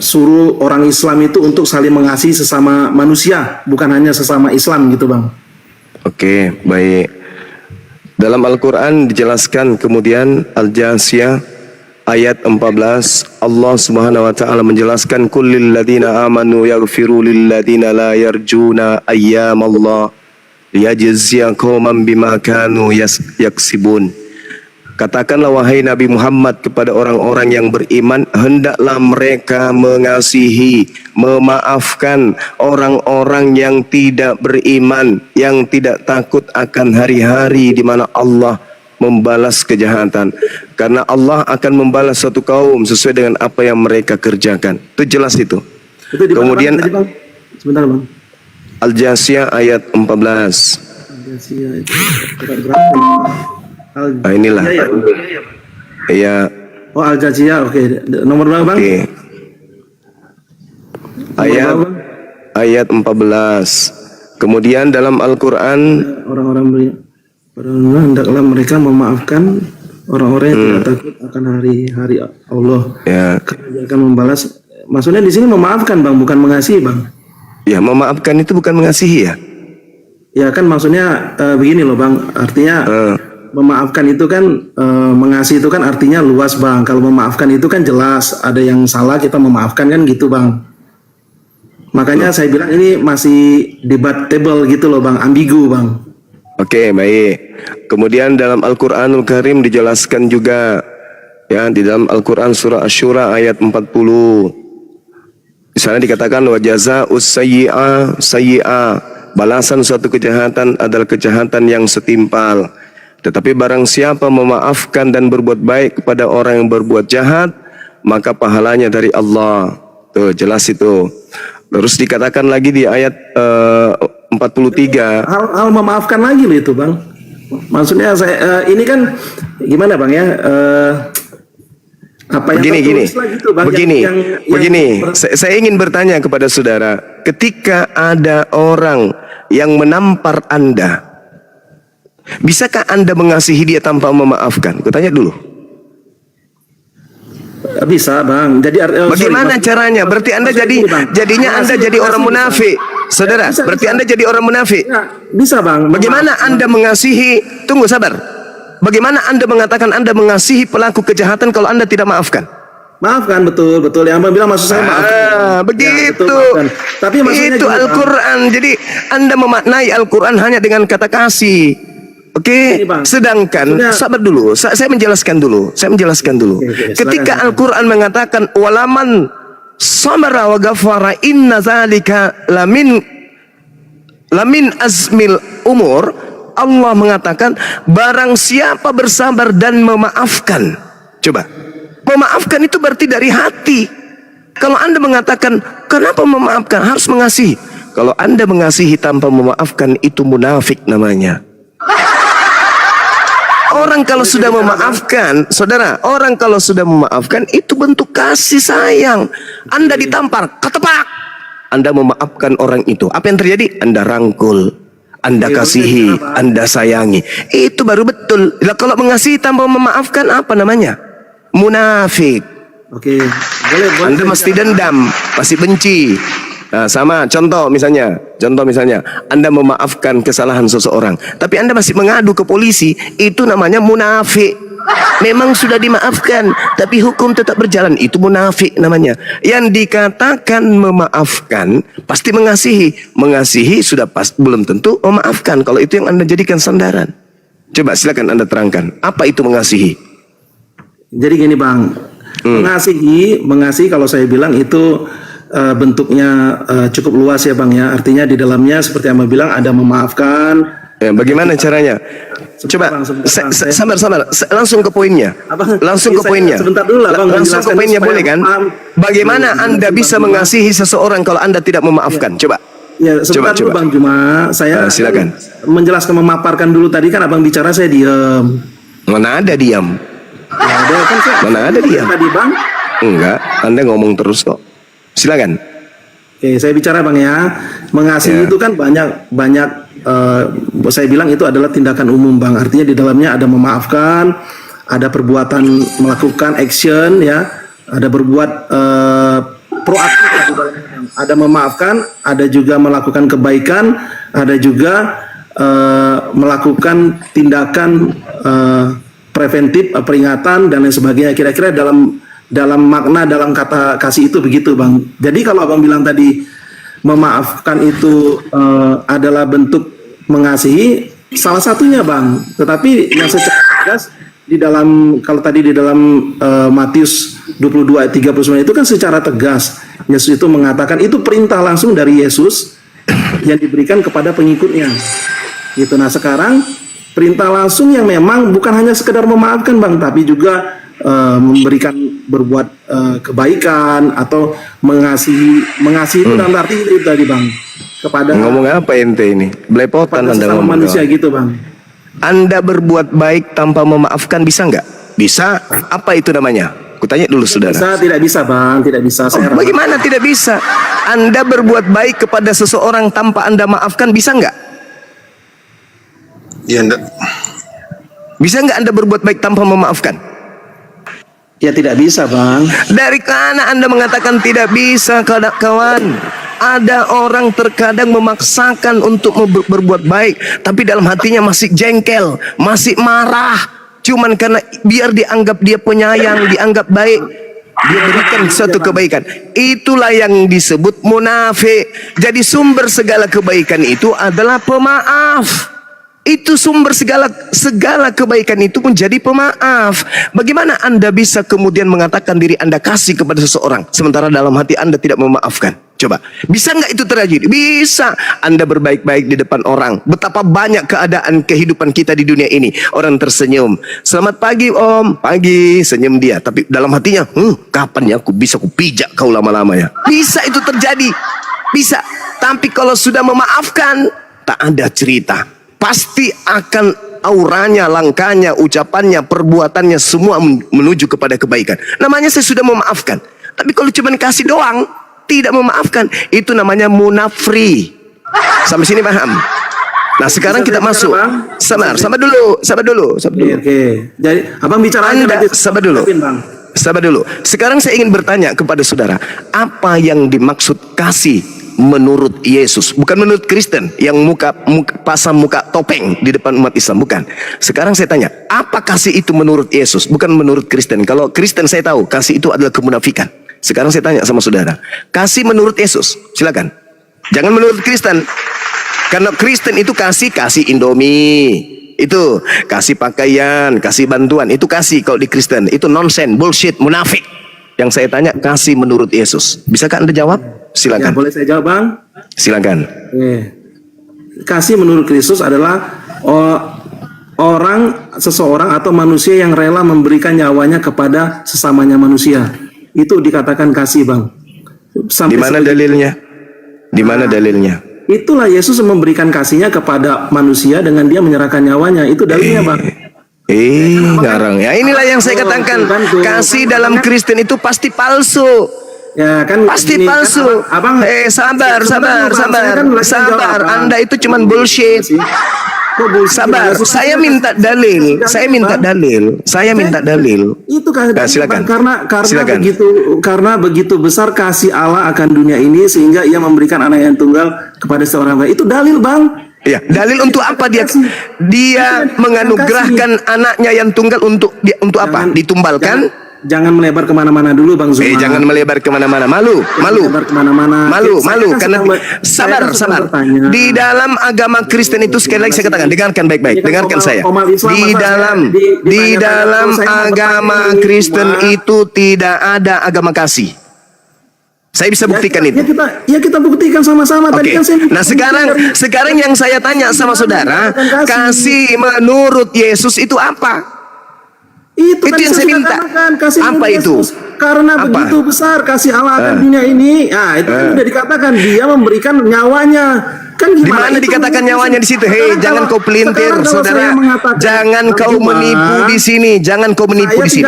suruh orang Islam itu untuk saling mengasihi sesama manusia, bukan hanya sesama Islam gitu bang. Oke, baik. Dalam Al-Quran dijelaskan kemudian Al-Jasiyah ayat 14 Allah Subhanahu wa taala menjelaskan kullil ladzina amanu yaghfiru lil ladzina la yarjuna ayyamallah liyajziya qauman bima kanu yaksibun. Katakanlah wahai Nabi Muhammad kepada orang-orang yang beriman, hendaklah mereka mengasihi, memaafkan orang-orang yang tidak beriman, yang tidak takut akan hari-hari di mana Allah membalas kejahatan. Karena Allah akan membalas satu kaum sesuai dengan apa yang mereka kerjakan. Itu jelas itu. Kemudian bang? Sebentar bang. Al-Jasiyah ayat 14. Al-Jasiyah itu berapa? Inilah. Iya. Oh Al-Jasiyah, oke. Nomor berapa bang? Oke. Ayat 14. Kemudian dalam Al-Quran orang-orang hendaklah mereka memaafkan orang-orang yang tidak takut akan hari-hari Allah. Ya. Karena dia akan membalas. Maksudnya di sini memaafkan bang, bukan mengasihi bang. Ya, memaafkan itu bukan mengasihi ya. Ya kan maksudnya begini loh bang, artinya memaafkan itu kan mengasihi itu kan artinya luas bang. Kalau memaafkan itu kan jelas ada yang salah kita memaafkan kan gitu bang. Makanya saya bilang ini masih debatable gitu loh Bang, ambigu Bang. Oke, baik. Kemudian dalam Al-Qur'anul Karim dijelaskan juga ya di dalam Al-Qur'an surah Asy-Syura ayat 40. Di sana dikatakan wa jazaa'us sayyi'ah sayyi'ah. Balasan suatu kejahatan adalah kejahatan yang setimpal. Tetapi barang siapa memaafkan dan berbuat baik kepada orang yang berbuat jahat, maka pahalanya dari Allah. Tuh, jelas itu. Terus dikatakan lagi di ayat 43. Hal memaafkan lagi loh itu Bang. Maksudnya saya ini kan gimana Bang ya? Apa yang Begini, tertulis lah gitu, Bang, begini, yang begini. Saya ingin bertanya kepada saudara, ketika ada orang yang menampar Anda, bisakah Anda mengasihi dia tanpa memaafkan? Kutanya dulu. Bisa Bang. Jadi Bagaimana caranya? Berarti Anda jadinya Anda jadi orang munafik. Saudara, berarti Anda jadi orang munafik. Bisa Bang. Bagaimana Anda mengasihi? Tunggu, sabar. Bagaimana Anda mengatakan Anda mengasihi pelaku kejahatan kalau Anda tidak maafkan? Maafkan, betul. Yang Abang bilang maksud saya maafkan. Begitu. Ya, betul, maafkan. Tapi maksudnya itu gini, Al-Quran. Jadi Anda memaknai Al-Quran hanya dengan kata kasih. Oke, Ini, Bang. sedangkan sabar dulu. Saya menjelaskan dulu. Oke, Ketika silakan. Al-Quran mengatakan walaman sabara wa ghafara inna zalika lamin azmil umur, Allah mengatakan barang siapa bersabar dan memaafkan. Coba, memaafkan itu berarti dari hati. Kalau Anda mengatakan kenapa memaafkan, harus mengasihi. Kalau Anda mengasihi tanpa memaafkan, itu munafik namanya. Orang kalau sudah memaafkan, saudara, orang kalau sudah memaafkan itu bentuk kasih sayang. Anda ditampar, ketepak, Anda memaafkan orang itu. Apa yang terjadi? Anda rangkul, Anda kasihi, Anda sayangi. Itu baru betul. Kalau mengasihi tanpa memaafkan, apa namanya? Munafik. Oke. Boleh. Anda mesti dendam, pasti benci. Nah, sama contoh misalnya, Anda memaafkan kesalahan seseorang, tapi Anda masih mengadu ke polisi, itu namanya munafik. Memang sudah dimaafkan, tapi hukum tetap berjalan, itu munafik namanya. Yang dikatakan memaafkan pasti mengasihi. Mengasihi sudah belum tentu memaafkan. Kalau itu yang Anda jadikan sandaran. Coba silakan Anda terangkan, apa itu mengasihi? Jadi gini Bang, mengasihi kalau saya bilang itu bentuknya cukup luas ya Bang ya. Artinya di dalamnya seperti yang Abang bilang ada memaafkan. Ya, bagaimana caranya? Coba sabar, langsung ke poinnya. Sebentar dulu lah Bang. Langsung ke poinnya boleh kan? Bagaimana Anda bisa mengasihi seseorang kalau Anda tidak memaafkan? Coba. Ya, sebentar dulu Bang Juma. Saya silakan menjelaskan memaparkan dulu. Tadi kan Abang bicara saya diam. Mana ada diam? Mana ada diam? Tadi Bang. Enggak, Anda ngomong terus kok. Silakan. Oke, saya bicara Bang ya. Mengasihi itu kan banyak saya bilang itu adalah tindakan umum Bang. Artinya di dalamnya ada memaafkan, ada perbuatan melakukan action ya, ada berbuat proaktif di dalamnya. Ada memaafkan, ada juga melakukan kebaikan, ada juga melakukan tindakan preventif, peringatan dan lain sebagainya. Kira-kira dalam makna dalam kata kasih itu begitu Bang. Jadi kalau Abang bilang tadi memaafkan itu adalah bentuk mengasihi, salah satunya Bang. Tetapi yang secara tegas di dalam, kalau tadi di dalam Matius 22 ayat 39 itu kan secara tegas Yesus itu mengatakan itu perintah langsung dari Yesus yang diberikan kepada pengikutnya. Gitu. Nah sekarang perintah langsung yang memang bukan hanya sekedar memaafkan Bang, tapi juga memberikan berbuat kebaikan atau mengasihi itu dalam arti itu tadi Bang, kepada ngomong apa ente ini? Belepotan Anda ngomong manusia gitu Bang. Anda berbuat baik tanpa memaafkan bisa nggak? Bisa. Apa itu namanya? Kutanya dulu saudara. Tidak bisa Bang, tidak bisa. Bagaimana tidak bisa? Anda berbuat baik kepada seseorang tanpa Anda maafkan bisa nggak? Ya enggak. Bisa nggak Anda berbuat baik tanpa memaafkan? Ya tidak bisa Bang. Dari mana Anda mengatakan tidak bisa kawan? Ada orang terkadang memaksakan untuk berbuat baik, tapi dalam hatinya masih jengkel, masih marah. Cuman karena biar dianggap dia penyayang, dianggap baik. Dia berikan suatu kebaikan. Itulah yang disebut munafik. Jadi sumber segala kebaikan itu adalah pemaaf. Itu sumber segala kebaikan itu menjadi pemaaf. Bagaimana Anda bisa kemudian mengatakan diri Anda kasih kepada seseorang sementara dalam hati Anda tidak memaafkan? Coba, bisa nggak itu terjadi? Bisa. Anda berbaik-baik di depan orang. Betapa banyak keadaan kehidupan kita di dunia ini. Orang tersenyum. Selamat pagi Om. Pagi. Senyum dia. Tapi dalam hatinya, kapan ya aku bisa pijak kau lama-lama ya? Bisa itu terjadi. Bisa. Tapi kalau sudah memaafkan, tak ada cerita. Pasti akan auranya, langkahnya, ucapannya, perbuatannya semua menuju kepada kebaikan. Namanya saya sudah memaafkan. Tapi kalau cuma kasih doang, tidak memaafkan, itu namanya munafri. Sampai sini paham? Nah sekarang kita masuk. Sabar dulu. Oke. Jadi abang bicara aja. Sabar dulu. Sekarang saya ingin bertanya kepada saudara, apa yang dimaksud kasih menurut Yesus? Bukan menurut Kristen yang pasang muka topeng di depan umat Islam, bukan. Sekarang saya tanya, apa kasih itu menurut Yesus? Bukan menurut Kristen. Kalau Kristen saya tahu, kasih itu adalah kemunafikan. Sekarang saya tanya sama saudara, kasih menurut Yesus, silakan. Jangan menurut Kristen. Karena Kristen itu kasih Indomie, itu kasih pakaian, kasih bantuan, itu kasih. Kalau di Kristen itu nonsense, bullshit, munafik. Yang saya tanya, kasih menurut Yesus. Bisakah Anda jawab? Silakan. Ya, boleh saya jawab, Bang? Silakan. Kasih menurut Kristus adalah seseorang atau manusia yang rela memberikan nyawanya kepada sesamanya manusia. Itu dikatakan kasih, Bang. Di mana dalilnya? Di mana dalilnya? Itulah Yesus memberikan kasihnya kepada manusia dengan dia menyerahkan nyawanya. Itu dalilnya, Bang. Ngarang. Ya inilah yang saya katakan, kasih dalam Kristen itu pasti palsu. Ya kan pasti gini, palsu. kan, abang, sabar. Anda itu cuman bullshit. Sabar. Saya minta dalil. Itu kan silakan. Silakan. Karena begitu besar kasih Allah akan dunia ini sehingga ia memberikan anak yang tunggal kepada seorang bayi. Itu dalil, Bang. Ya, dalil untuk apa dia menganugerahkan anaknya yang tunggal untuk apa? Ditumbalkan? Jangan melebar kemana-mana dulu, Bang Zuma. Jangan melebar kemana-mana. Malu. Karena sabar. Di dalam agama Kristen itu sekali lagi saya katakan, dengarkan baik-baik, dengarkan saya. Di dalam agama Kristen itu tidak ada agama kasih. Saya bisa buktikan itu. Kita buktikan sama-sama. Tadi kan nah sekarang yang saya tanya sama saudara, kasih menurut Yesus itu apa? Itu yang saya minta. Apa itu? Karena begitu besar kasih Allah akan dunia ini. Nah, itu kan sudah dikatakan dia memberikan nyawanya. Kan di mana dikatakan nyawanya di situ? Hei, jangan kau pelintir, saudara. Jangan kau menipu di sini. Jangan kau menipu di sini.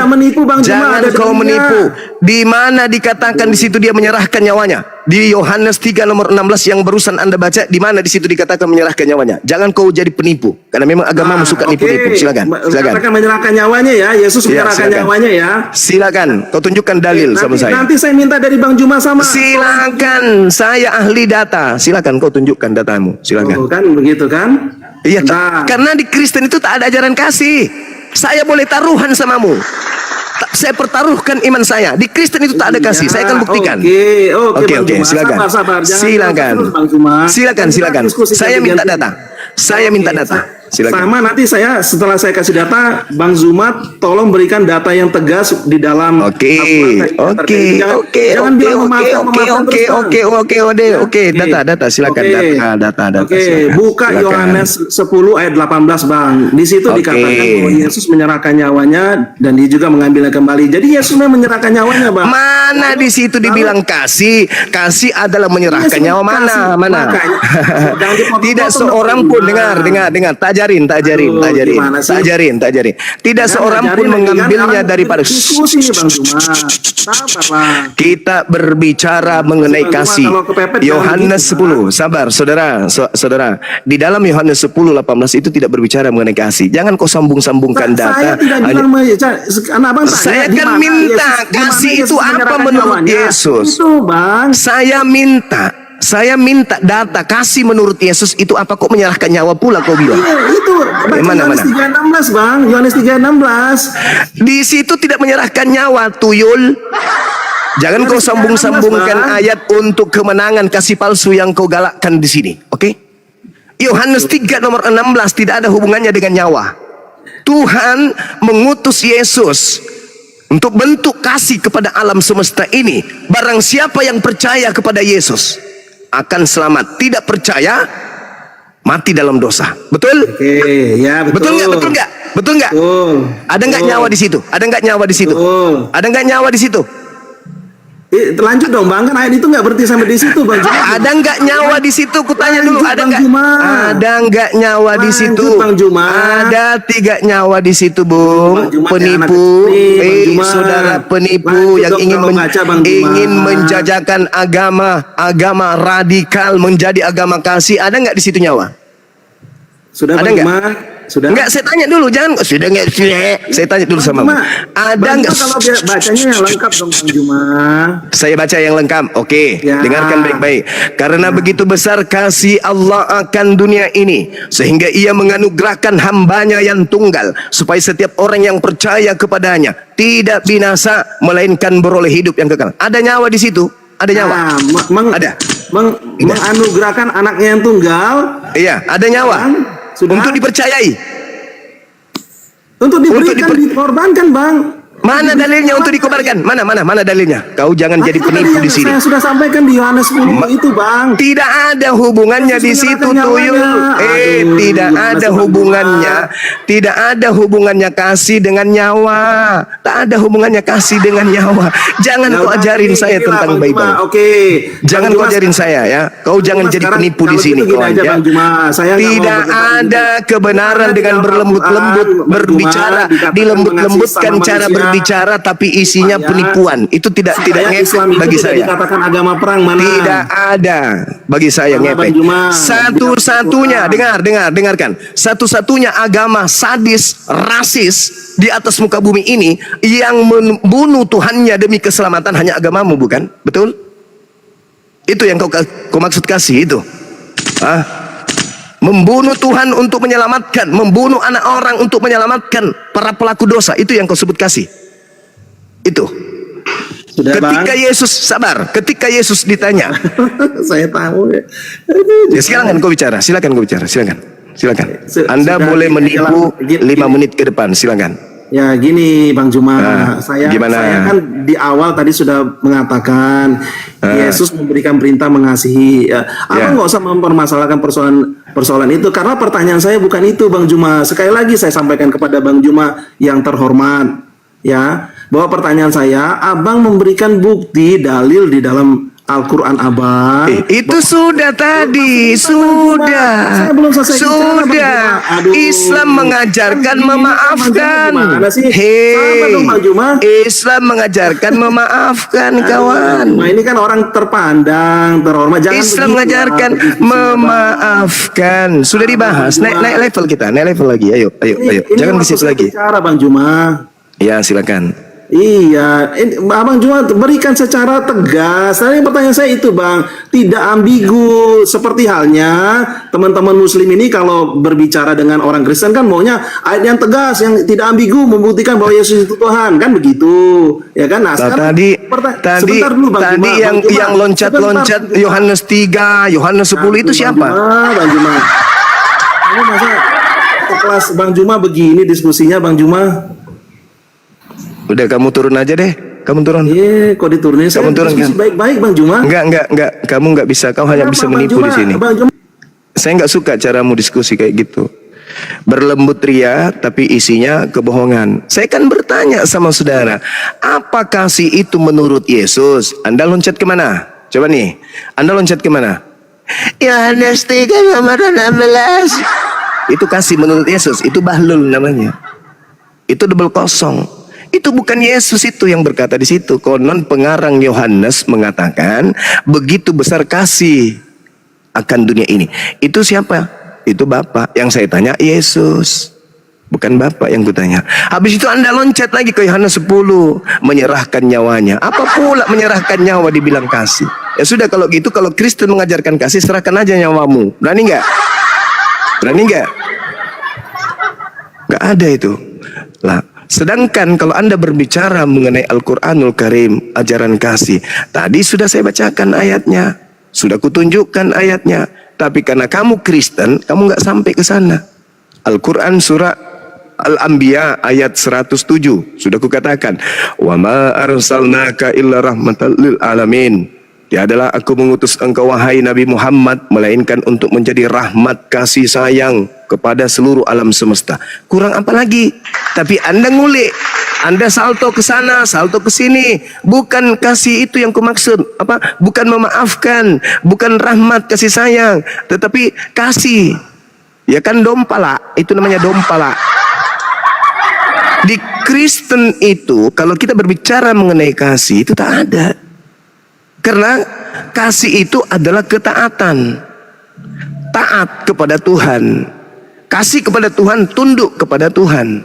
Jangan kau menipu. Di mana dikatakan di situ dia menyerahkan nyawanya? Di Yohanes 3 nomor 16 yang barusan Anda baca, di mana di situ dikatakan menyerahkan nyawanya? Jangan kau jadi penipu, karena memang agama suka nipu-nipu. Silakan. Katakan menyerahkan nyawanya ya. Yesus menyerahkan nyawanya ya. Silakan, kau tunjukkan dalil sama saya. Nanti saya minta dari Bang Juma sama. Silakan, saya ahli data. Silakan kau tunjukkan datamu. Silakan. Kan begitu kan? Iya, karena di Kristen itu tak ada ajaran kasih. Saya boleh taruhan samamu. Saya pertaruhkan iman saya. Di Kristen itu tak ada kasih. Saya akan buktikan. Oke. Silakan. Silakan. Saya minta data. Silakan. Sama nanti setelah saya kasih data, Bang Zuma tolong berikan data yang tegas di dalam. Oke. Data. Silakan data. Buka Yohanes 10 ayat 18, Bang. Di situ dikatakan bahwa Yesus menyerahkan nyawanya dan dia juga mengambilnya kembali. Jadi Yesus menyerahkan nyawanya, Bang. Mana di situ dibilang kasih? Kasih adalah menyerahkan nyawa. Mana? Tidak seorang pun dengar. Tajarin. Tidak seorang pun mengambilnya daripada. Kita berbicara mengenai kasih. Yohanes 10. Sabar, saudara. Di dalam Yohanes 10:18 itu tidak berbicara mengenai kasih. Jangan kau sambung-sambungkan data. Saya kan minta kasih itu apa menurut Yesus. Saya minta Saya minta data kasih menurut Yesus itu apa, kok menyerahkan nyawa pula kau bilang? Iya, itu baca Mana, Yohanes mana? 3:16 Bang, Yohanes 3:16. Di situ tidak menyerahkan nyawa, tuyul. Jangan kau sambung-sambungkan ayat untuk kemenangan kasih palsu yang kau galakkan di sini. Oke? Yohanes 3 nomor 16 tidak ada hubungannya dengan nyawa. Tuhan mengutus Yesus untuk bentuk kasih kepada alam semesta ini. Barang siapa yang percaya kepada Yesus akan selamat, tidak percaya mati dalam dosa. Betul? Oke, ya betul. Betul nggak? Betul nggak? Betul nggak? Betul. Ada nggak Betul. nyawa di situ? Ada nggak nyawa di situ? Betul. Ada nggak nyawa di situ? Lanjut dong Bang, kan ayat itu nggak berhenti sampai di situ Bang. Ada nggak nyawa di situ? Kutanya dulu, Lanjut, ada Bang nggak? Juma. Ada nggak nyawa di Lanjut, situ? Bang Juma. Ada 3 nyawa di situ, Bung. Bang Juma, Penipu, anak kecil, Bang Juma. saudara penipu Lanjut yang dong ingin kalau baca, Bang Juma. ingin menjajakan agama radikal menjadi agama kasih. Ada nggak di situ nyawa? Sudah Ada Bang nggak? Juma? Sudah. Enggak, saya tanya dulu, jangan sudah nggak sudah. Saya tanya dulu sama Juma. Ada Bang nggak? Juma, kalau dia bacanya yang lengkap dong Bang Juma. Saya baca yang lengkap. Oke, Ya. dengarkan baik-baik. Karena begitu besar kasih Allah akan dunia ini, sehingga ia menganugerahkan hambanya yang tunggal, supaya setiap orang yang percaya kepadanya tidak binasa, melainkan beroleh hidup yang kekal. Ada nyawa di situ? Ada nyawa? Nah, Ada. menganugerahkan anaknya yang tunggal. Iya, ada nyawa. Sudah. Untuk dipercayai. Untuk diberikan, dikorbankan Bang. Mana dalilnya untuk dikobarkan? Mana dalilnya? Kau jangan jadi Itu tadi penipu yang di sini. Saya sudah sampaikan di Yohanes 10 itu Bang. Tidak ada hubungannya di Yesus situ, menyerahkan tuyul. nyawanya. Aduh, Tidak gimana ada sih, Bang hubungannya. Tidak ada hubungannya kasih dengan nyawa. Tak ada hubungannya kasih dengan nyawa. Jangan Ya kau udah, ajarin gini, saya gini lah, tentang Bang Bible. Juma. Oke. Jangan Bang kau Juma, ajarin saya ya. Kau Bang jangan Juma, jadi sekarang penipu di kalau sini, gitu gini kawan aja, ya. Bang Juma. Saya nggak mau Tidak berdebat ada gitu. kebenaran Karena dengan di dalam berlembut-lembut Al-Quran, Bang berbicara, Juma, dikatakan dilembut-lembutkan mengasihi cara sama berbicara, tapi isinya Supaya- penipuan. Itu tidak Supaya ngefek Islam itu bagi tidak saya. dikatakan agama perang mana? Tidak ada bagi saya Mana, ngepek. Bang Juma? Satu-satunya, Bilang dengarkan. Satu-satunya agama sadis, rasis di atas muka bumi ini yang membunuh Tuhannya demi keselamatan hanya agamamu, bukan? Betul? Itu yang kau maksud kasih itu. Ah? Membunuh Tuhan untuk menyelamatkan, membunuh anak orang untuk menyelamatkan para pelaku dosa, itu yang kau sebut kasih. Itu. Sudah Ketika Bang. Yesus sabar, ketika Yesus ditanya, Saya tahu ya. ya silakan kau bicara, silakan. Anda Sudah boleh menipu gini, 5 menit ke depan, silakan. Ya gini Bang Juma, Gimana? saya kan di awal tadi sudah mengatakan Yesus memberikan perintah mengasihi. Abang nggak usah mempermasalahkan persoalan itu karena pertanyaan saya bukan itu Bang Juma. Sekali lagi saya sampaikan kepada Bang Juma yang terhormat, ya, bahwa pertanyaan saya, Abang memberikan bukti dalil di dalam Al-Quran Abang. Itu sudah tadi, sudah. Saya belum selesai bicara, Bang Sudah. Juma. Aduh. Islam mengajarkan memaafkan. Gimana sih? Sabar Hei, dong, Bang Juma. Islam mengajarkan memaafkan, kawan. Nah ini kan orang terpandang, terhormat. Jangan Islam begitu, mengajarkan Bang. memaafkan. Sudah dibahas. Naik level kita, naik level lagi. Ayo. Ini Jangan ke waktu situ saya lagi. bicara Bang Juma. Ya, silakan. Iya, Abang Juma berikan secara tegas. Tadi pertanyaan saya itu Bang, tidak ambigu. Seperti halnya teman-teman Muslim ini kalau berbicara dengan orang Kristen kan maunya ayat yang tegas, yang tidak ambigu, membuktikan bahwa Yesus itu Tuhan, kan begitu, ya kan? Nah, sekarang sebentar dulu, Bang tadi Juma, yang Bang Juma. loncat-loncat Sebentar, Yohanes 3, Yohanes 10 itu siapa? Bang Juma, kamu masa kelas Bang Juma begini diskusinya Bang Juma? Udah, kamu turun aja deh. Kamu turun. Kok diturunin? Saya Kamu turun, diskusi kan? baik-baik Bang Juma. Enggak. Kamu enggak bisa. Kau hanya Kenapa, bisa Bang menipu di Juma? sini. Bang Juma. Saya enggak suka caramu diskusi kayak gitu. Berlembut ria tapi isinya kebohongan. Saya kan bertanya sama saudara, apa kasih itu menurut Yesus? Anda loncat kemana? Coba nih, Anda loncat kemana? Yohanes 3 nomor 16. Itu kasih menurut Yesus, itu bahlul namanya. Itu double kosong. Itu bukan Yesus itu yang berkata di situ. Konon pengarang Yohanes mengatakan begitu besar kasih akan dunia ini. Itu siapa? Itu Bapa. Yang saya tanya Yesus, bukan Bapa yang kutanya. Habis itu Anda loncat lagi ke Yohanes 10, menyerahkan nyawanya. Apa pula menyerahkan nyawa dibilang kasih? Ya sudah kalau gitu, kalau Kristen mengajarkan kasih, serahkan aja nyawamu. Berani nggak? Berani nggak? Nggak ada itu. Lah, sedangkan kalau Anda berbicara mengenai Al-Quranul Karim, ajaran kasih, tadi sudah saya bacakan ayatnya, sudah kutunjukkan ayatnya. Tapi karena kamu Kristen, kamu nggak sampai ke sana. Al-Quran surah Al-Anbiya ayat 107 sudah kukatakan, wa ma arsalnaka illa rahmatan lil alamin. Tiadalah aku mengutus engkau wahai Nabi Muhammad melainkan untuk menjadi rahmat kasih sayang kepada seluruh alam semesta. Kurang apa lagi? Tapi Anda ngulik, Anda salto ke sana, salto ke sini. Bukan kasih itu yang kumaksud. Apa? Bukan memaafkan, bukan rahmat kasih sayang, tetapi kasih. Ya kan dompala, itu namanya dompala. Di Kristen itu kalau kita berbicara mengenai kasih itu tak ada. Karena kasih itu adalah ketaatan. Taat kepada Tuhan. Kasih kepada Tuhan, tunduk kepada Tuhan.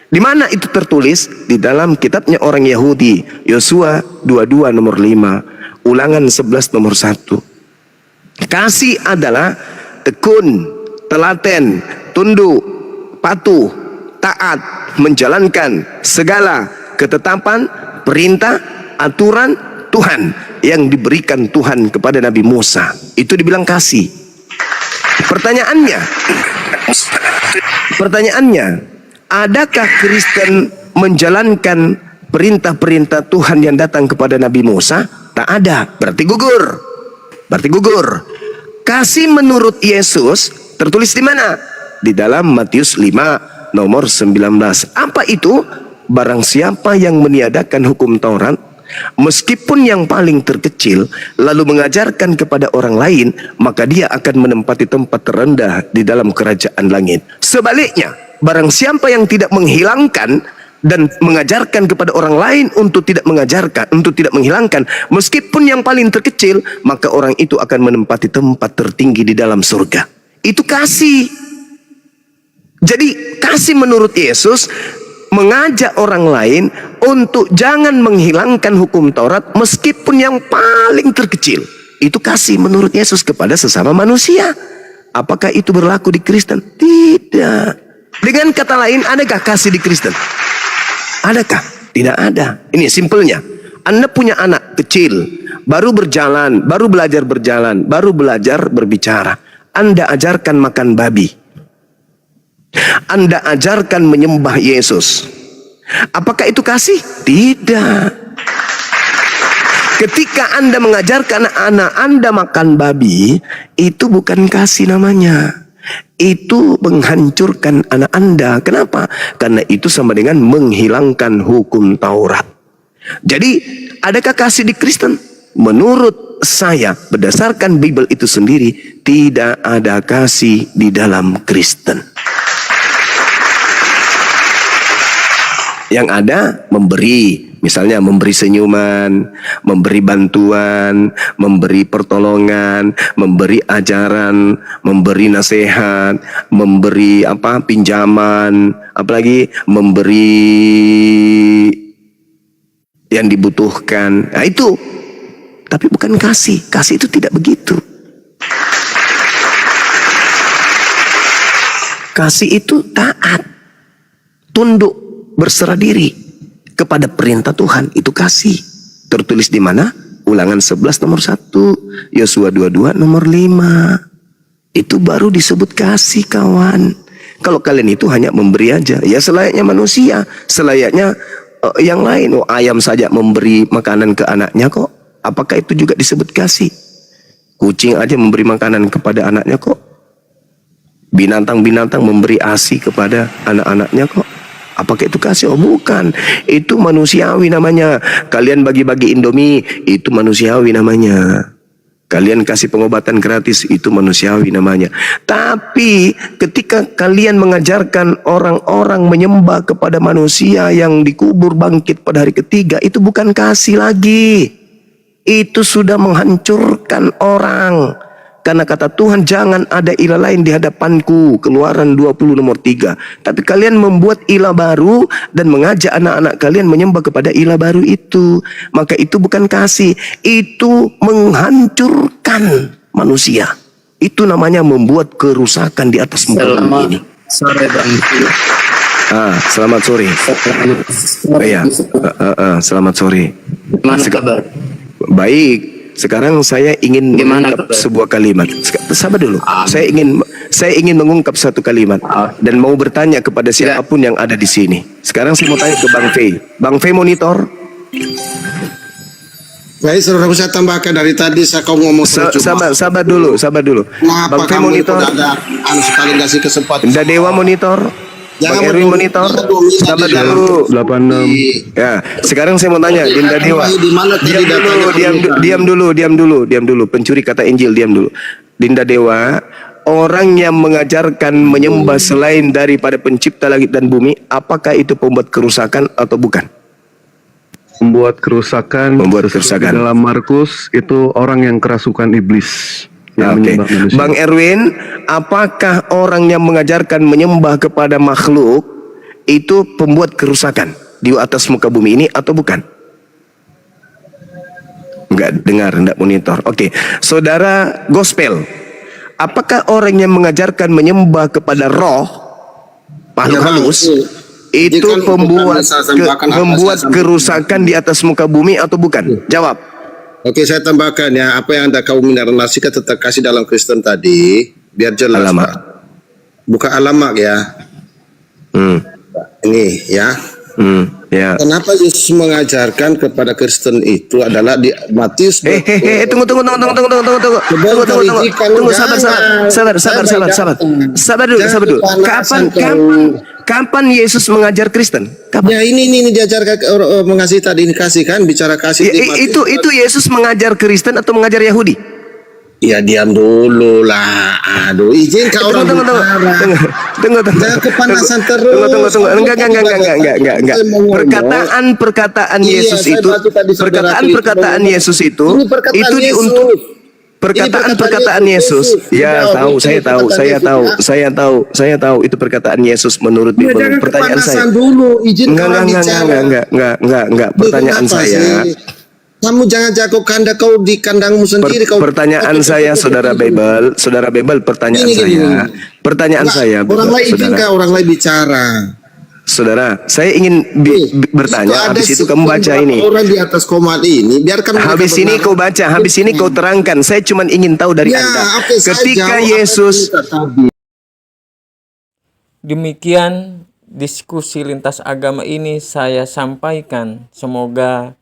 Di mana itu tertulis? Di dalam kitabnya orang Yahudi, Yosua 22 nomor 5, Ulangan 11 nomor 1. Kasih adalah tekun, telaten, tunduk, patuh, taat, menjalankan segala ketetapan, perintah, aturan Tuhan yang diberikan Tuhan kepada Nabi Musa. Itu dibilang kasih. Pertanyaannya, adakah Kristen menjalankan perintah-perintah Tuhan yang datang kepada Nabi Musa? Tak ada, berarti gugur. Berarti gugur. Kasih menurut Yesus tertulis di mana? Di dalam Matius 5 nomor 19. Apa itu? Barang siapa yang meniadakan hukum Taurat, meskipun yang paling terkecil, lalu mengajarkan kepada orang lain, maka dia akan menempati tempat terendah di dalam kerajaan langit. Sebaliknya, barang siapa yang tidak menghilangkan dan mengajarkan kepada orang lain untuk tidak mengajarkan, untuk tidak menghilangkan, meskipun yang paling terkecil, maka orang itu akan menempati tempat tertinggi di dalam surga. Itu kasih. Jadi kasih menurut Yesus mengajak orang lain untuk jangan menghilangkan hukum Taurat meskipun yang paling terkecil. Itu kasih menurut Yesus kepada sesama manusia. Apakah itu berlaku di Kristen? Tidak. Dengan kata lain, adakah kasih di Kristen? Adakah? Tidak ada. Ini simpelnya. Anda punya anak kecil, baru berjalan, baru belajar berjalan, baru belajar berbicara. Anda ajarkan makan babi. Anda ajarkan menyembah Yesus. Apakah itu kasih? Tidak. Ketika Anda mengajarkan anak Anda makan babi, itu bukan kasih namanya. Itu menghancurkan anak Anda. Kenapa? Karena itu sama dengan menghilangkan hukum Taurat. Jadi, adakah kasih di Kristen? Menurut saya, berdasarkan Bible itu sendiri, tidak ada kasih di dalam Kristen. Yang ada memberi, misalnya memberi senyuman, memberi bantuan, memberi pertolongan, memberi ajaran, memberi nasihat, memberi pinjaman, apalagi memberi yang dibutuhkan. Nah itu, tapi bukan kasih. Kasih itu tidak begitu. Kasih itu taat, tunduk, berserah diri kepada perintah Tuhan. Itu kasih. Tertulis di mana? Ulangan 11 nomor 1, Yosua 22 nomor 5. Itu baru disebut kasih, kawan. Kalau kalian itu hanya memberi aja, ya selayaknya manusia, selayaknya yang lain. Ayam saja memberi makanan ke anaknya kok. Apakah itu juga disebut kasih? Kucing aja memberi makanan kepada anaknya kok. Binatang-binatang memberi ASI kepada anak-anaknya kok. Apakah itu kasih? Oh bukan. Itu manusiawi namanya. Kalian bagi-bagi Indomie, itu manusiawi namanya. Kalian kasih pengobatan gratis, itu manusiawi namanya. Tapi ketika kalian mengajarkan orang-orang menyembah kepada manusia yang dikubur bangkit pada hari ketiga, itu bukan kasih lagi. Itu sudah menghancurkan orang. Karena kata Tuhan, jangan ada ilah lain di hadapanku. Keluaran 20 nomor 3. Tapi kalian membuat ilah baru dan mengajak anak-anak kalian menyembah kepada ilah baru itu. Maka itu bukan kasih. Itu menghancurkan manusia. Itu namanya membuat kerusakan di atas muka bumi ini. Sore Bang. Selamat sore. Selamat sore. Gimana kabar? Baik. Sekarang saya ingin mengungkap sebuah kalimat. Sabar dulu. Saya ingin mengungkap satu kalimat dan mau bertanya kepada siapapun yang ada di sini. Sekarang saya mau tanya ke Bang Fei. Bang Fei monitor. Baik, saudara, saya tambahkan dari tadi kau ngomong Sabar dulu. Kenapa Bang Fei kamu monitor. ada sekali kasih kesempatan? Indah Dewa monitor. Bang Erwin monitor. Sabar dulu. 86. Ya, sekarang saya mau tanya Dinda Dewa. Diam dulu. Pencuri kata Injil, diam dulu. Dinda Dewa, orang yang mengajarkan menyembah selain daripada pencipta langit dan bumi, apakah itu pembuat kerusakan atau bukan? Membuat kerusakan. Dalam Markus itu orang yang kerasukan iblis. Oke. Bang Erwin, apakah orang yang mengajarkan menyembah kepada makhluk itu pembuat kerusakan di atas muka bumi ini atau bukan? Enggak dengar, enggak monitor. Oke. Saudara gospel, apakah orang yang mengajarkan menyembah kepada roh makhluk halus itu membuat kerusakan di atas muka bumi atau bukan? Jawab. Oke, saya tambahkan ya, apa yang kau narasikan tentang kasih dalam Kristen tadi, biar jelas. Alamak. Buka alamak ya. Ini ya. Ya. Kenapa Yesus mengajarkan kepada Kristen itu adalah di Matius. Tunggu. Sabar dulu. Kapan Yesus mengajar Kristen? Kapan? Ya ini diajarkan mengasihi tadi, ini kasih kan, bicara kasih. Itu Yesus mengajar Kristen atau mengajar Yahudi? Ya diam dulu lah. Aduh, izin kau orang Tunggu. Jangan kepanasan terus. Tunggu. Enggak. Perkataan Yesus itu, perkataan Yesus itu diuntuk. Perkataan Yesus. Ya, saya tahu itu perkataan Yesus menurut Bible. Pertanyaan saya. Enggak. Pertanyaan saya. Kamu jangan jago kandang kau di kandangmu sendiri. Pertanyaan saya, saudara Bible, pertanyaan saya. Orang lain izinkan orang lain bicara. Saudara, saya ingin bertanya. Habis itu kamu baca ini. Orang di atas komat ini, biarkan. Habis ini kau baca, habis ini kau terangkan. Saya cuma ingin tahu dari Anda. Ketika Yesus. Demikian diskusi lintas agama ini saya sampaikan. Semoga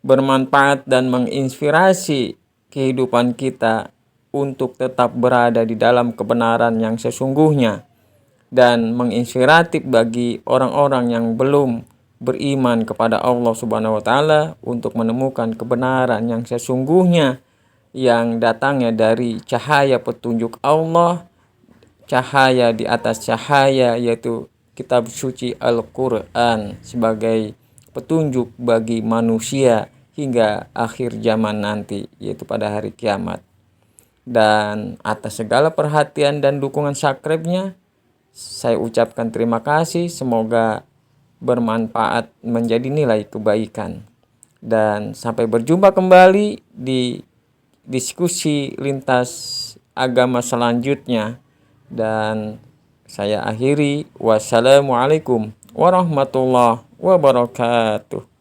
bermanfaat dan menginspirasi kehidupan kita untuk tetap berada di dalam kebenaran yang sesungguhnya dan menginspiratif bagi orang-orang yang belum beriman kepada Allah Subhanahu wa taala untuk menemukan kebenaran yang sesungguhnya yang datangnya dari cahaya petunjuk Allah, cahaya di atas cahaya, yaitu kitab suci Al-Qur'an sebagai petunjuk bagi manusia hingga akhir zaman nanti, yaitu pada hari kiamat. Dan atas segala perhatian dan dukungan subscribe-nya, saya ucapkan terima kasih. Semoga bermanfaat menjadi nilai kebaikan. Dan sampai berjumpa kembali di diskusi lintas agama selanjutnya. Dan saya akhiri. Wassalamualaikum warahmatullahi wabarakatuh.